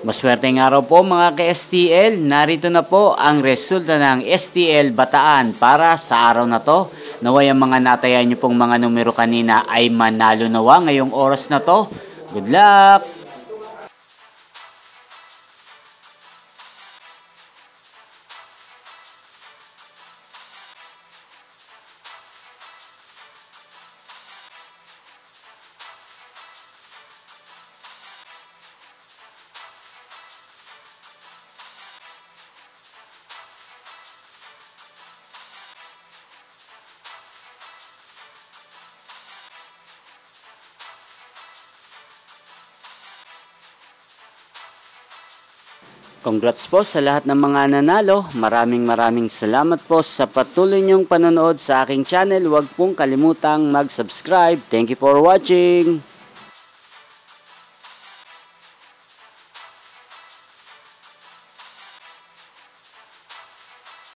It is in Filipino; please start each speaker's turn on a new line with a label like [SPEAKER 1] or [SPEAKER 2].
[SPEAKER 1] Maswerteng araw po mga ka-STL, narito na po ang resulta ng STL Bataan para sa araw na to. Naway ang mga natayan nyo pong mga numero kanina ay manalo nawa ngayong oras na to. Good luck! Congrats po sa lahat ng mga nanalo. Maraming salamat po sa patuloy niyong panonood sa aking channel. Huwag pong kalimutang mag-subscribe. Thank you for watching.